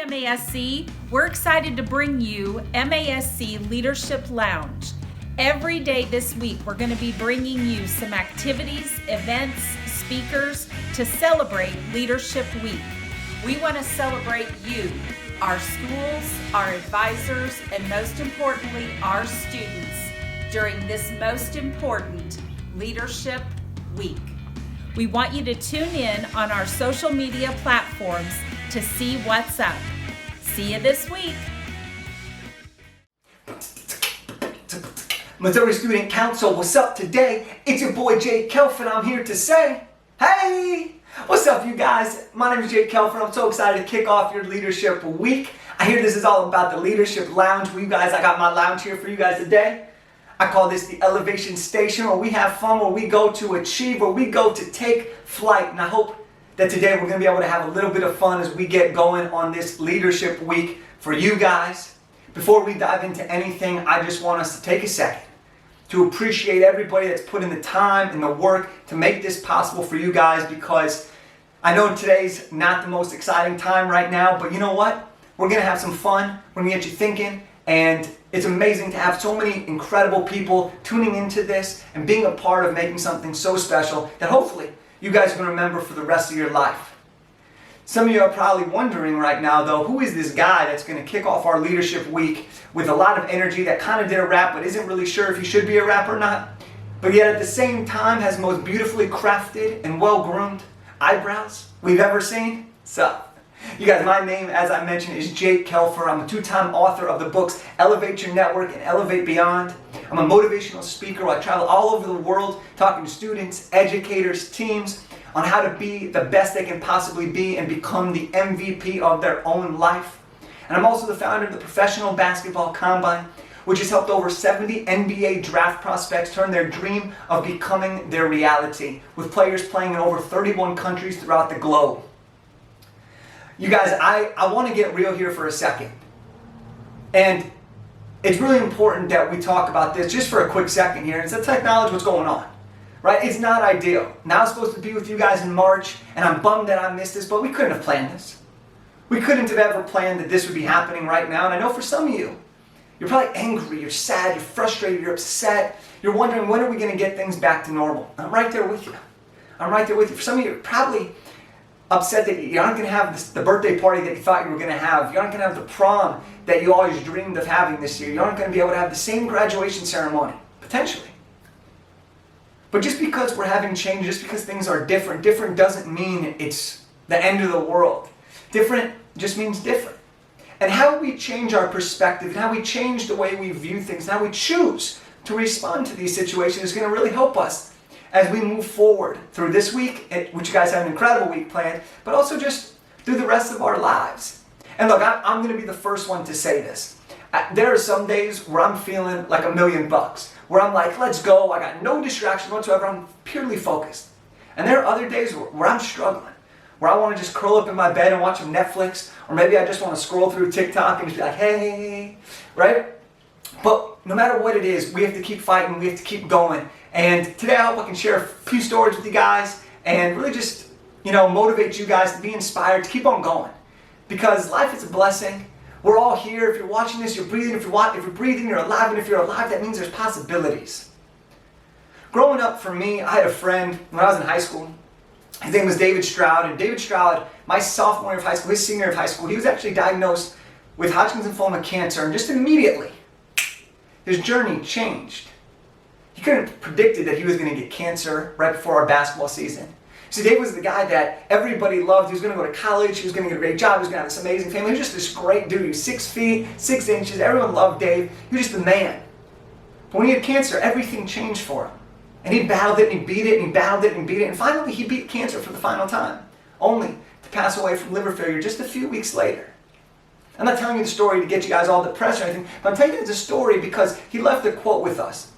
MASC. We're excited to bring you MASC Leadership Lounge. Every day this week, we're going to be bringing you some activities, events, speakers to celebrate Leadership Week. We want to celebrate you, our schools, our advisors, and most importantly, our students during this most important Leadership Week. We want you to tune in on our social media platforms to see what's up. See you this week. Missouri Student Council, what's up today? It's your boy Jake Kelfer, and I'm here to say, hey! What's up, you guys? My name is Jake Kelfer. I'm so excited to kick off your Leadership Week. I hear this is all about the Leadership Lounge. For you guys, I got my lounge here for you guys today. I call this the Elevation Station, where we have fun, where we go to achieve, where we go to take flight. And I hope that today we're going to be able to have a little bit of fun as we get going on this Leadership Week for you guys. Before we dive into anything, I just want us to take a second to appreciate everybody that's put in the time and the work to make this possible for you guys, because I know today's not the most exciting time right now, but you know what? We're going to have some fun. We're going to get you thinking, and it's amazing to have so many incredible people tuning into this and being a part of making something so special that hopefully you guys are going to remember for the rest of your life. Some of you are probably wondering right now, though, who is this guy that's going to kick off our Leadership Week with a lot of energy, that kind of did a rap but isn't really sure if he should be a rap or not, but yet at the same time has most beautifully crafted and well-groomed eyebrows we've ever seen? So, you guys, my name, as I mentioned, is Jake Kelfer. I'm a two-time author of the books Elevate Your Network and Elevate Beyond. I'm a motivational speaker. I travel all over the world talking to students, educators, teams on how to be the best they can possibly be and become the MVP of their own life. And I'm also the founder of the Professional Basketball Combine, which has helped over 70 NBA draft prospects turn their dream of becoming their reality, with players playing in over 31 countries throughout the globe. You guys, I want to get real here for a second. And it's really important that we talk about this just for a quick second here, and to acknowledge what's going on. Right? It's not ideal. Now I'm supposed to be with you guys in March, and I'm bummed that I missed this, but we couldn't have planned this. We couldn't have ever planned that this would be happening right now, and I know for some of you, you're probably angry, you're sad, you're frustrated, you're upset, you're wondering when are we going to get things back to normal. I'm right there with you. I'm right there with you. For some of you, you're probably upset that you aren't going to have the birthday party that you thought you were going to have. You aren't going to have the prom that you always dreamed of having this year. You aren't going to be able to have the same graduation ceremony, potentially. But just because we're having change, just because things are different doesn't mean it's the end of the world. Different just means different. And how we change our perspective, and how we change the way we view things, and how we choose to respond to these situations is going to really help us as we move forward through this week, which you guys have an incredible week planned, but also just through the rest of our lives. And look, I'm going to be the first one to say this. There are some days where I'm feeling like $1,000,000, where I'm like, let's go, I got no distractions whatsoever, I'm purely focused. And there are other days where I'm struggling, where I want to just curl up in my bed and watch some Netflix, or maybe I just want to scroll through TikTok and just be like, hey, right? But no matter what it is, we have to keep fighting, we have to keep going. And today I hope I can share a few stories with you guys and really just, motivate you guys to be inspired, to keep on going. Because life is a blessing. We're all here. If you're watching this, you're breathing. If you're breathing, you're alive. And if you're alive, that means there's possibilities. Growing up for me, I had a friend when I was in high school. His name was David Stroud. And David Stroud, my sophomore year of high school, his senior year of high school, he was actually diagnosed with Hodgkin's lymphoma cancer. And just immediately, his journey changed. He couldn't have predicted that he was going to get cancer right before our basketball season. See, Dave was the guy that everybody loved. He was going to go to college. He was going to get a great job. He was going to have this amazing family. He was just this great dude. He was 6 feet, 6 inches. Everyone loved Dave. He was just the man. But when he had cancer, everything changed for him. And he battled it, and he beat it, and he battled it, and he beat it. And finally, he beat cancer for the final time, only to pass away from liver failure just a few weeks later. I'm not telling you the story to get you guys all depressed or anything, but I'm telling you the story because he left a quote with us.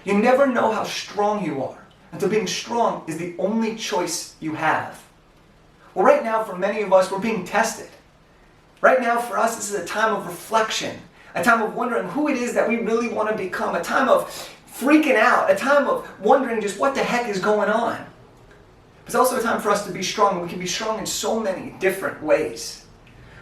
You never know how strong you are until being strong is the only choice you have. Well, right now, for many of us, we're being tested. Right now, for us, this is a time of reflection, a time of wondering who it is that we really want to become, a time of freaking out, a time of wondering just what the heck is going on. It's also a time for us to be strong. We can be strong in so many different ways.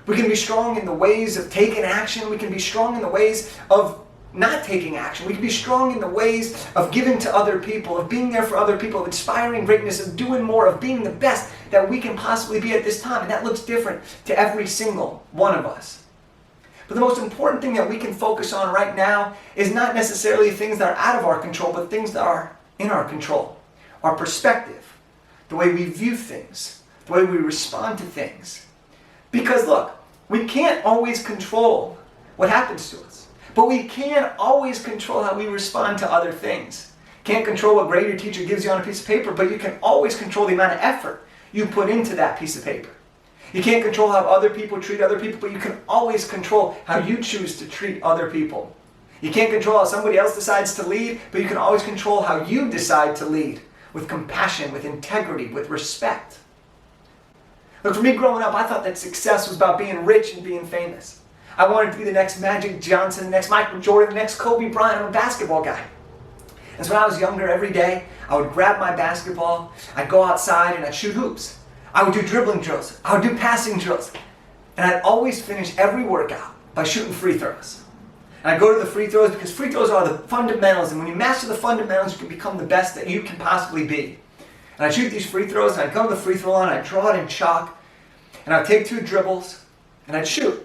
We can be strong in the ways of taking action. We can be strong in the ways of not taking action. We can be strong in the ways of giving to other people, of being there for other people, of inspiring greatness, of doing more, of being the best that we can possibly be at this time. And that looks different to every single one of us. But the most important thing that we can focus on right now is not necessarily things that are out of our control, but things that are in our control. Our perspective, the way we view things, the way we respond to things. Because look, we can't always control what happens to us, but we can always control how we respond to other things. Can't control what grade your teacher gives you on a piece of paper, but you can always control the amount of effort you put into that piece of paper. You can't control how other people treat other people, but you can always control how you choose to treat other people. You can't control how somebody else decides to lead, but you can always control how you decide to lead, with compassion, with integrity, with respect. Look, for me growing up, I thought that success was about being rich and being famous. I wanted to be the next Magic Johnson, the next Michael Jordan, the next Kobe Bryant. I'm a basketball guy. And so when I was younger, every day, I would grab my basketball, I'd go outside and I'd shoot hoops. I would do dribbling drills, I would do passing drills. And I'd always finish every workout by shooting free throws. And I'd go to the free throws because free throws are the fundamentals. And when you master the fundamentals, you can become the best that you can possibly be. And I'd shoot these free throws, and I'd go to the free throw line, I'd draw it in chalk, and I'd take 2 dribbles, and I'd shoot.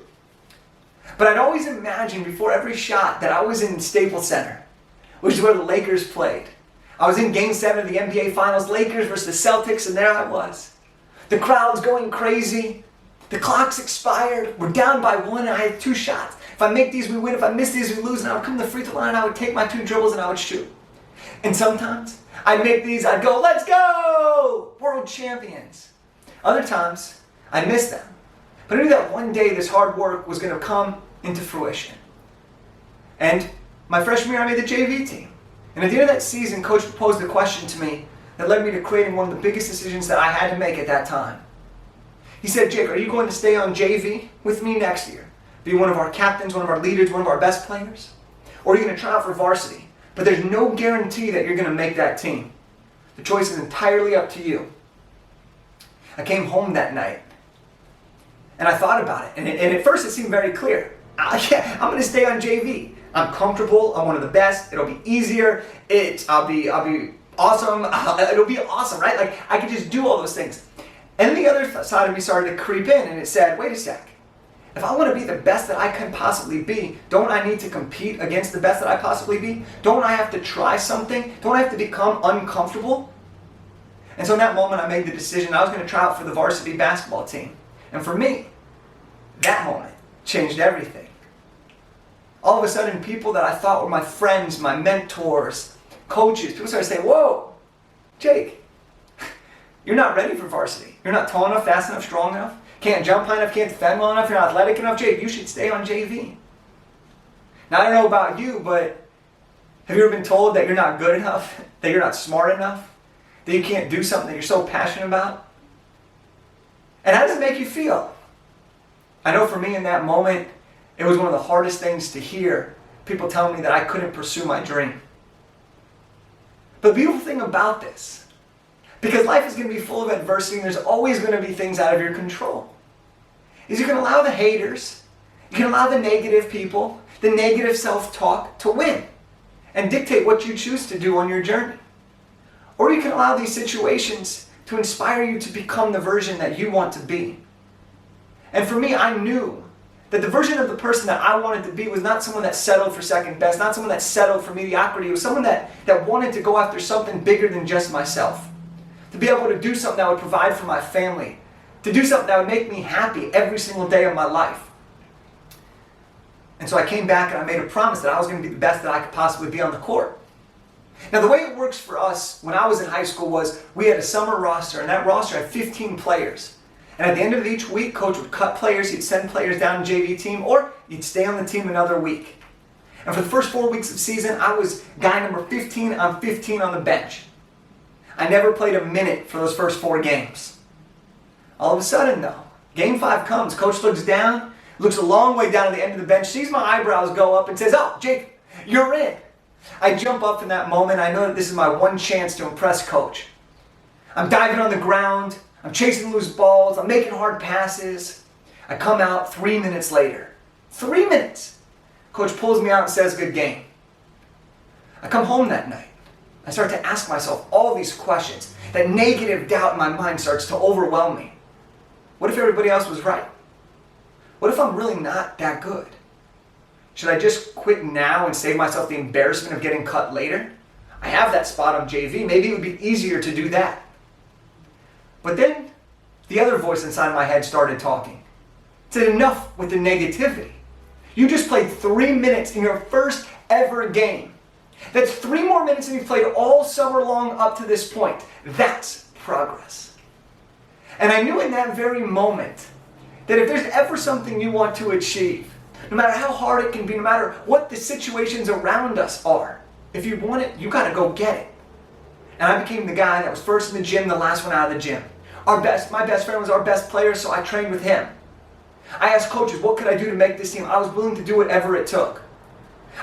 But I'd always imagine before every shot that I was in Staples Center, which is where the Lakers played. I was in Game 7 of the NBA Finals, Lakers versus the Celtics, and there I was. The crowd's going crazy. The clock's expired. We're down by 1, and I had 2 shots. If I make these, we win. If I miss these, we lose. And I would come to the free throw line, and I would take my 2 dribbles, and I would shoot. And sometimes, I'd make these, I'd go, let's go! World champions. Other times, I'd miss them. But I knew that one day this hard work was going to come into fruition. And my freshman year, I made the JV team. And at the end of that season, Coach posed a question to me that led me to creating one of the biggest decisions that I had to make at that time. He said, Jake, are you going to stay on JV with me next year? Be one of our captains, one of our leaders, one of our best players? Or are you going to try out for varsity? But there's no guarantee that you're going to make that team. The choice is entirely up to you. I came home that night, and I thought about it. And at first it seemed very clear. I'm going to stay on JV. I'm comfortable. I'm one of the best. It'll be easier. I'll be awesome. It'll be awesome, right? Like, I could just do all those things. And then the other side of me started to creep in, and it said, wait a sec. If I want to be the best that I can possibly be, don't I need to compete against the best that I possibly be? Don't I have to try something? Don't I have to become uncomfortable? And so in that moment, I made the decision I was going to try out for the varsity basketball team. And for me, that moment changed everything. All of a sudden, people that I thought were my friends, my mentors, coaches, people started saying, whoa, Jake, you're not ready for varsity. You're not tall enough, fast enough, strong enough. Can't jump high enough, can't defend well enough, you're not athletic enough. Jake, you should stay on JV. Now, I don't know about you, but have you ever been told that you're not good enough, that you're not smart enough, that you can't do something that you're so passionate about? And how does it make you feel? I know for me in that moment, it was one of the hardest things to hear people telling me that I couldn't pursue my dream. But the beautiful thing about this, because life is going to be full of adversity and there's always going to be things out of your control, is you can allow the haters, you can allow the negative people, the negative self-talk to win and dictate what you choose to do on your journey. Or you can allow these situations to inspire you to become the version that you want to be. And for me, I knew that the version of the person that I wanted to be was not someone that settled for second best, not someone that settled for mediocrity. It was someone that wanted to go after something bigger than just myself. To be able to do something that would provide for my family. To do something that would make me happy every single day of my life. And so I came back and I made a promise that I was going to be the best that I could possibly be on the court. Now the way it works for us when I was in high school was we had a summer roster, and that roster had 15 players. And at the end of each week, coach would cut players, he'd send players down to JV team, or you'd stay on the team another week. And for the first 4 weeks of season, I was guy number 15 on 15 on the bench. I never played a minute for those first 4 games. All of a sudden though, game 5 comes, coach looks down, looks a long way down to the end of the bench, sees my eyebrows go up and says, oh, Jake, you're in. I jump up in that moment. I know that this is my one chance to impress coach. I'm diving on the ground. I'm chasing loose balls. I'm making hard passes. I come out 3 minutes later. 3 minutes. Coach pulls me out and says, good game. I come home that night. I start to ask myself all these questions. That negative doubt in my mind starts to overwhelm me. What if everybody else was right? What if I'm really not that good? Should I just quit now and save myself the embarrassment of getting cut later? I have that spot on JV. Maybe it would be easier to do that. But then the other voice inside my head started talking. It said, enough with the negativity. You just played 3 minutes in your first ever game. That's 3 more minutes than you've played all summer long up to this point. That's progress. And I knew in that very moment that if there's ever something you want to achieve, no matter how hard it can be, no matter what the situations around us are, if you want it, you gotta go get it. And I became the guy that was first in the gym, the last one out of the gym. My best friend was our best player, so I trained with him. I asked coaches, what could I do to make this team? I was willing to do whatever it took.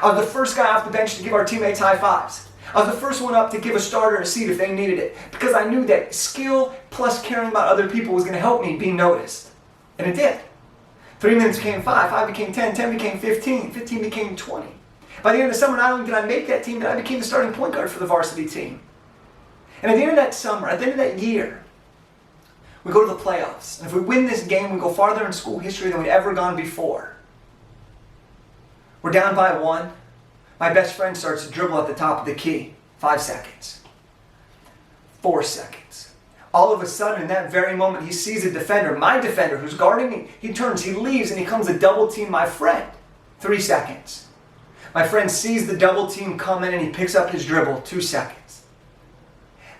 I was the first guy off the bench to give our teammates high fives. I was the first one up to give a starter a seat if they needed it, because I knew that skill plus caring about other people was going to help me be noticed. And it did. 3 minutes became 5, 5 became 10, 10 became 15, 15 became 20. By the end of the summer, not only did I make that team, but I became the starting point guard for the varsity team. And at the end of that summer, at the end of that year, we go to the playoffs. And if we win this game, we go farther in school history than we'd ever gone before. We're down by 1. My best friend starts to dribble at the top of the key. 5 seconds. 4 seconds. All of a sudden, in that very moment, he sees a defender, my defender, who's guarding me. He turns, he leaves, and he comes to double team my friend. 3 seconds. My friend sees the double team come in, and he picks up his dribble. 2 seconds.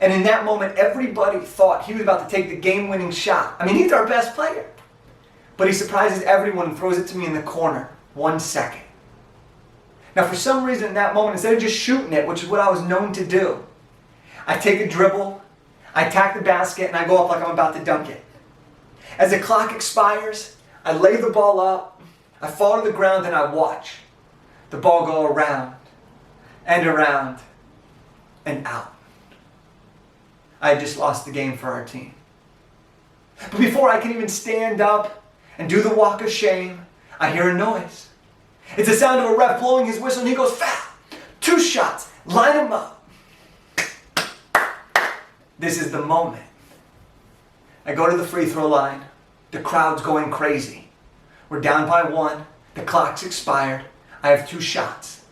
And in that moment, everybody thought he was about to take the game-winning shot. I mean, he's our best player. But he surprises everyone and throws it to me in the corner. 1 second. Now, for some reason in that moment, instead of just shooting it, which is what I was known to do, I take a dribble, I attack the basket, and I go up like I'm about to dunk it. As the clock expires, I lay the ball up, I fall to the ground, and I watch the ball go around and around and out. I had just lost the game for our team. But before I can even stand up and do the walk of shame, I hear a noise. It's the sound of a ref blowing his whistle, and he goes, foul! 2 shots, line them up. This is the moment. I go to the free throw line. The crowd's going crazy. We're down by 1. The clock's expired. I have 2 shots.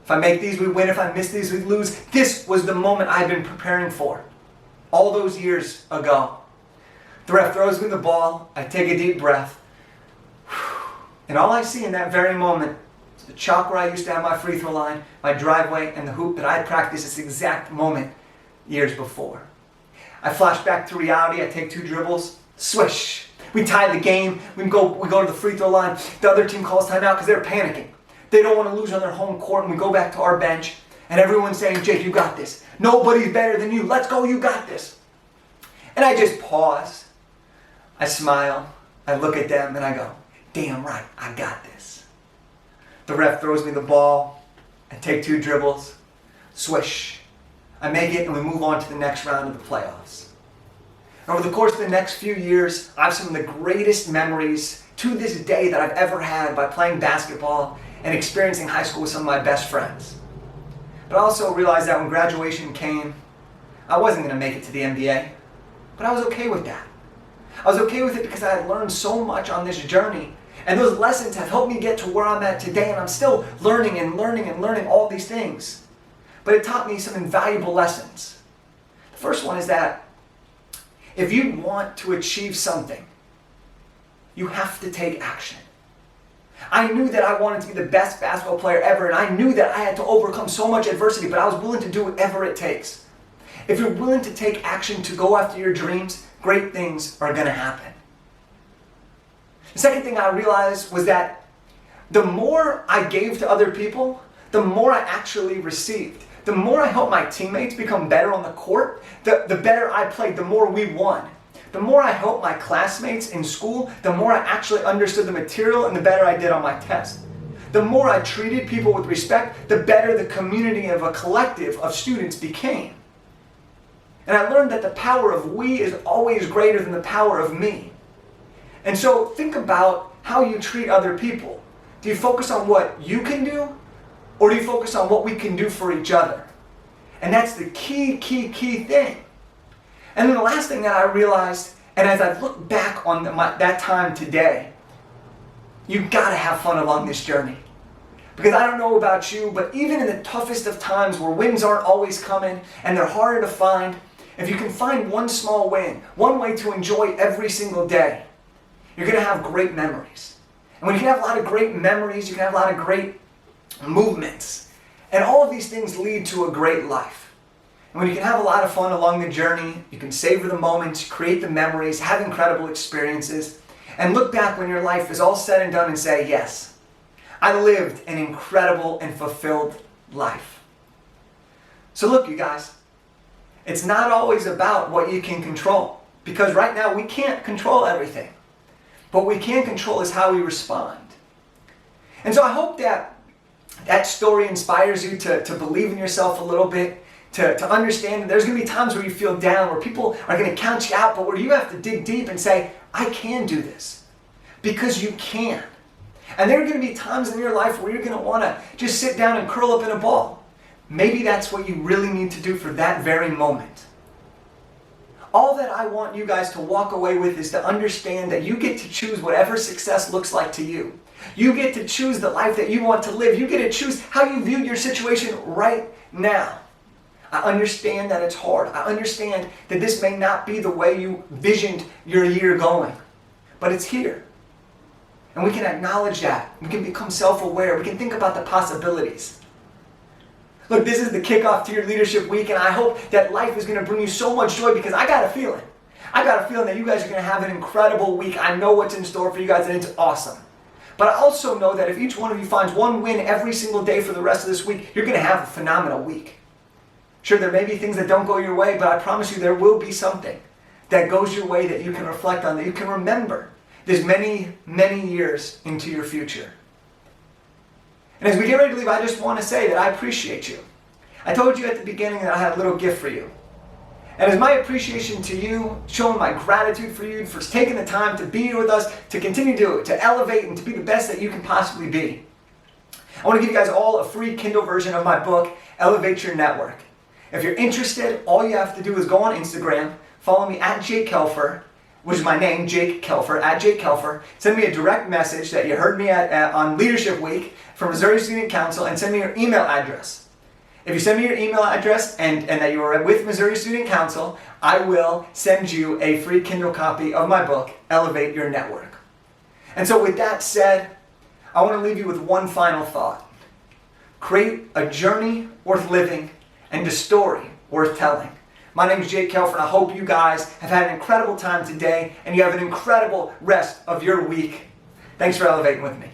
If I make these, we win. If I miss these, we lose. This was the moment I've been preparing for all those years ago. The ref throws me the ball. I take a deep breath. And all I see in that very moment is the chalk where I used to have my free throw line, my driveway, and the hoop that I had practiced this exact moment years before. I flash back to reality. I take 2 dribbles. Swish. We tie the game. We go to the free throw line. The other team calls timeout because they're panicking. They don't want to lose on their home court, and we go back to our bench. And everyone's saying, Jake, you got this. Nobody's better than you. Let's go, you got this. And I just pause. I smile. I look at them and I go, damn right, I got this. The ref throws me the ball. I take 2 dribbles. Swish. I make it, and we move on to the next round of the playoffs. Over the course of the next few years, I have some of the greatest memories to this day that I've ever had by playing basketball and experiencing high school with some of my best friends. But I also realized that when graduation came, I wasn't going to make it to the NBA. But I was okay with that. I was okay with it because I had learned so much on this journey. And those lessons have helped me get to where I'm at today. And I'm still learning and learning and learning all these things. But it taught me some invaluable lessons. The first one is that if you want to achieve something, you have to take action. I knew that I wanted to be the best basketball player ever, and I knew that I had to overcome so much adversity, but I was willing to do whatever it takes. If you're willing to take action to go after your dreams, great things are going to happen. The second thing I realized was that the more I gave to other people, the more I actually received. The more I helped my teammates become better on the court, the better I played, the more we won. The more I helped my classmates in school, the more I actually understood the material and the better I did on my test. The more I treated people with respect, the better the community of a collective of students became. And I learned that the power of we is always greater than the power of me. And so think about how you treat other people. Do you focus on what you can do, or do you focus on what we can do for each other? And that's the key thing. And then the last thing that I realized, and as I look back on that time today, you've got to have fun along this journey. Because I don't know about you, but even in the toughest of times where wins aren't always coming and they're harder to find, if you can find one small win, one way to enjoy every single day, you're going to have great memories. And when you can have a lot of great memories, you can have a lot of great movements. And all of these things lead to a great life. And when you can have a lot of fun along the journey, you can savor the moments, create the memories, have incredible experiences, and look back when your life is all said and done and say, yes, I lived an incredible and fulfilled life. So look, you guys, it's not always about what you can control, because right now we can't control everything. But what we can control is how we respond. And so I hope that story inspires you to believe in yourself a little bit, to understand that there's going to be times where you feel down, where people are going to count you out, but where you have to dig deep and say, I can do this. Because you can. And there are going to be times in your life where you're going to want to just sit down and curl up in a ball. Maybe that's what you really need to do for that very moment. All that I want you guys to walk away with is to understand that you get to choose whatever success looks like to you. You get to choose the life that you want to live. You get to choose how you view your situation right now. I understand that it's hard. I understand that this may not be the way you visioned your year going, but it's here. And we can acknowledge that. We can become self-aware. We can think about the possibilities. Look, this is the kickoff to your leadership week, and I hope that life is going to bring you so much joy, because I got a feeling. I got a feeling that you guys are going to have an incredible week. I know what's in store for you guys, and it's awesome. But I also know that if each one of you finds one win every single day for the rest of this week, you're going to have a phenomenal week. Sure, there may be things that don't go your way, but I promise you there will be something that goes your way that you can reflect on, that you can remember this many, many years into your future. And as we get ready to leave, I just want to say that I appreciate you. I told you at the beginning that I had a little gift for you. And as my appreciation to you, showing my gratitude for you for taking the time to be here with us, to continue to elevate and to be the best that you can possibly be, I want to give you guys all a free Kindle version of my book, Elevate Your Network. If you're interested, all you have to do is go on Instagram, follow me at Jake Kelfer, which is my name, Jake Kelfer, at Jake Kelfer. Send me a direct message that you heard me on Leadership Week from Missouri Student Council, and send me your email address. If you send me your email address and that you are with Missouri Student Council, I will send you a free Kindle copy of my book, Elevate Your Network. And so with that said, I want to leave you with one final thought. Create a journey worth living and a story worth telling. My name is Jake Kelfer, and I hope you guys have had an incredible time today and you have an incredible rest of your week. Thanks for elevating with me.